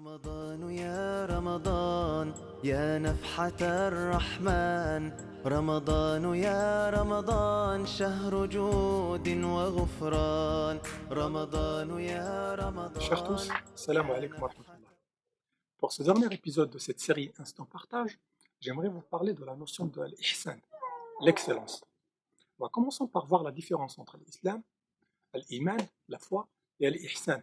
رمضان يا رمضان يا نفحة الرحمن رمضان يا رمضان شهر جود وغفران رمضان يا Chers tous, رمضان salam يا alaikum wa نفحة rahmatullah. Pour ce dernier épisode de cette série Instant Partage, j'aimerais vous parler de la notion de l'ihsan, l'excellence. Commençons par voir la différence entre l'islam, l'iman, la foi, et l'ihsan,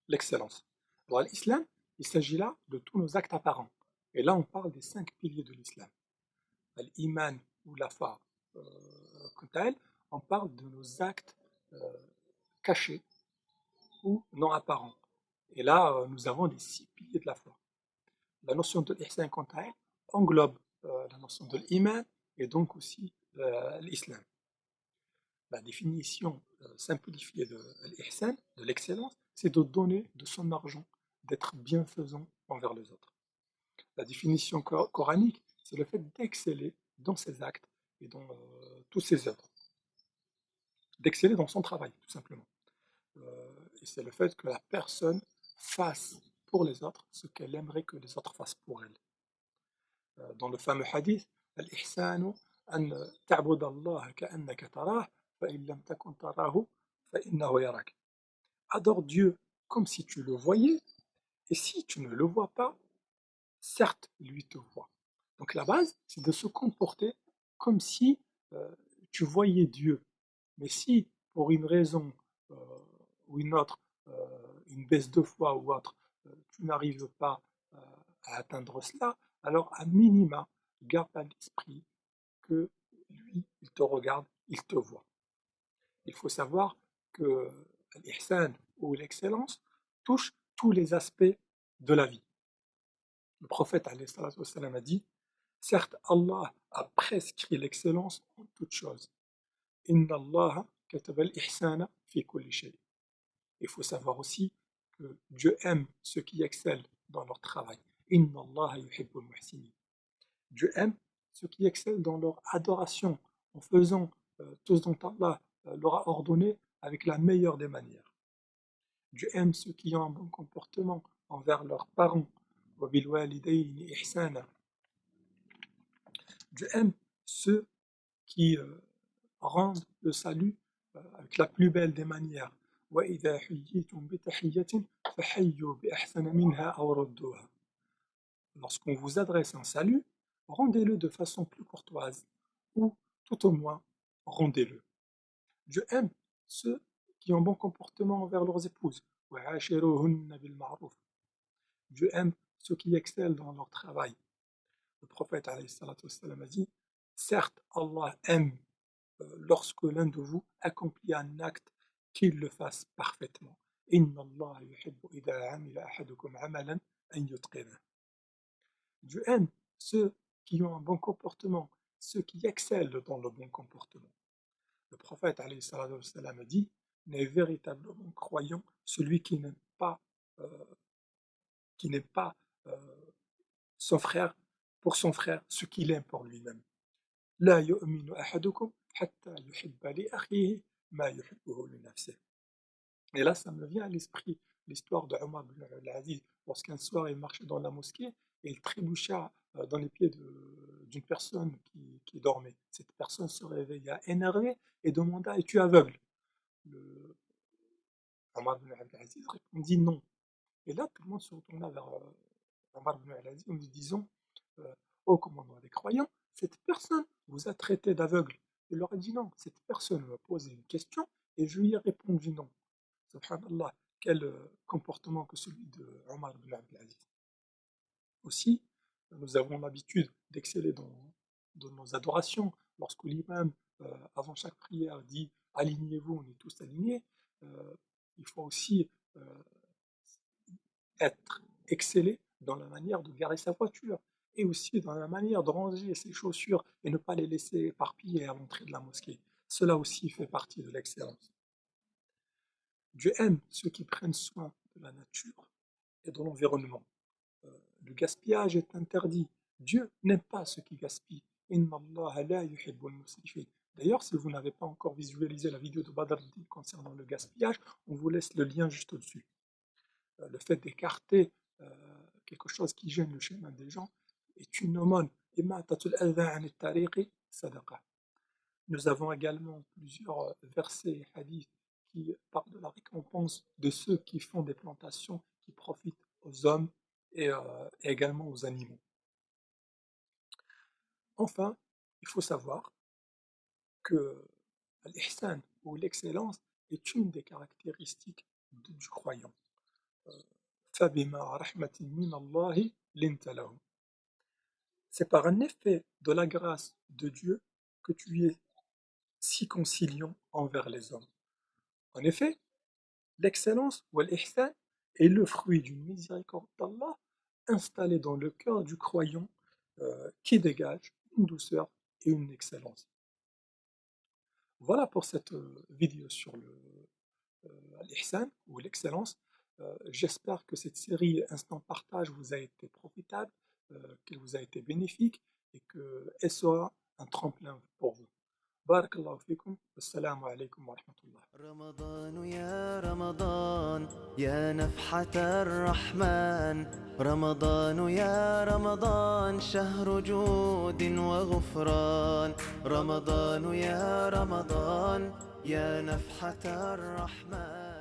l'excellence. Alors l'islam, il s'agit là de tous nos actes apparents. Et là, on parle des 5 piliers de l'islam. L'iman ou la foi, quant à elle, on parle de nos actes euh, cachés ou non apparents. Et là, nous avons les 6 piliers de la foi. La notion de l'ihsan, quant à elle, englobe la notion de l'iman et donc aussi l'islam. La définition simplifiée de l'ihsan, de l'excellence, c'est de donner de son argent, d'être bienfaisant envers les autres. La définition coranique, c'est le fait d'exceller dans ses actes et dans toutes ses œuvres. D'exceller dans son travail, tout simplement. Et c'est le fait que la personne fasse pour les autres ce qu'elle aimerait que les autres fassent pour elle. Dans le fameux hadith, الإحسان أن تعبد الله كأنك تراه فإن لم تكن تراه فإنه يراك. Adore Dieu comme si tu le voyais, et si tu ne le vois pas, certes, lui te voit. Donc la base, c'est de se comporter comme si tu voyais Dieu. Mais si, pour une raison euh, ou une autre, une baisse de foi ou autre, tu n'arrives pas à atteindre cela, alors à minima, garde à l'esprit que lui, il te regarde, il te voit. Il faut savoir que l'ihsan ou l'excellence touche tous les aspects de la vie. Le prophète alayhi salatu wassalam, a dit, certes, Allah a prescrit l'excellence en toutes choses. Inna Allah kataba al-ihsana fi kulli shay. Il faut savoir aussi que Dieu aime ceux qui excellent dans leur travail. Inna Allah yuhibbul muhsinin. Dieu aime ceux qui excellent dans leur adoration, en faisant tout ce dont Allah leur a ordonné avec la meilleure des manières. Dieu aime ceux qui ont un bon comportement envers leurs parents. وَبِالْوَالِدَيْنِ إِحْسَانًا. Dieu aime ceux qui rendent le salut avec la plus belle des manières. وَإِذَا حُيِّيتُم بِتَحِيَّةٍ فَحَيُّوا بِأَحْسَنَ مِنْهَا أَوْ رُدُّوهَا. Lorsqu'on vous adresse un salut, rendez-le de façon plus courtoise, ou tout au moins, rendez-le. Dieu aime ceux qui ont bon comportement envers leurs épouses. وَعَاشِرُوهُنَّ بِالْمَعْرُوفِ. Dieu aime ceux qui excellent dans leur travail. Le prophète alayhi salatu wassalam, a dit, certes, Allah aime lorsque l'un de vous accomplit un acte, qu'il le fasse parfaitement. Inna Allah yuhibbu idha amila ahadukum amalan an yutqinah. Dieu aime ceux qui ont un bon comportement, ceux qui excellent dans le bon comportement. Le prophète alayhi salatu wassalam, a dit, n'est véritablement croyant celui euh, qui n'aime pas son frère pour son frère ce qu'il aime pour lui-même. لا يؤمن أحدكم حتى يحب لأخيه ما يحبه لنفسه. Et là, ça me vient à l'esprit l'histoire de Omar ibn al-Aziz, lorsqu'un soir il marchait dans la mosquée et il trébucha dans les pieds d'une personne qui dormait. Cette personne se réveilla énervée et demanda, es-tu aveugle? Le, Omar ibn al-Aziz répondit non. Et là, tout le monde se retourna vers Omar ibn al-Aziz en lui disant, ô commandant des croyants, cette personne vous a traité d'aveugle. Il leur a dit non, cette personne m'a posé une question et je lui ai répondu non. Subhanallah, quel comportement que celui de Omar ibn Abdelaziz. Aussi, nous avons l'habitude d'exceller dans nos adorations. Lorsque l'imam, avant chaque prière, dit alignez-vous, on est tous alignés, il faut aussi être excellé dans la manière de garer sa voiture et aussi dans la manière de ranger ses chaussures et ne pas les laisser éparpillées à l'entrée de la mosquée. Cela aussi fait partie de l'excellence. Dieu aime ceux qui prennent soin de la nature et de l'environnement. Le gaspillage est interdit. Dieu n'aime pas ceux qui gaspillent. Inna Allah la yuhibbul musrifin. D'ailleurs, si vous n'avez pas encore visualisé la vidéo de Badr concernant le gaspillage, on vous laisse le lien juste au-dessus. Le fait d'écarter quelque chose qui gêne le chemin des gens est une aumône. Imatatul adha an at-tariqi sadaqa. Nous avons également plusieurs versets et hadiths qui parlent de la récompense de ceux qui font des plantations qui profitent aux hommes et également aux animaux. Enfin, il faut savoir que l'ihsan ou l'excellence est une des caractéristiques du croyant. فَبِمَا رَحْمَةٍ مِّنَ اللَّهِ لِنْتَ لَهُمْ. C'est par un effet de la grâce de Dieu que tu es si conciliant envers les hommes. En effet, l'excellence ou l'ihsan est le fruit d'une miséricorde d'Allah installée dans le cœur du croyant qui dégage une douceur et une excellence. Voilà pour cette vidéo sur l'ihsan ou l'excellence. J'espère que cette série Instant Partage vous a été profitable, qu'elle vous a été bénéfique et qu'elle sera un tremplin pour vous. بارك الله فيكم والسلام عليكم ورحمة الله. رمضان يا رمضان يا نفحة الرحمن رمضان يا رمضان شهر جود وغفران رمضان يا رمضان يا نفحة الرحمن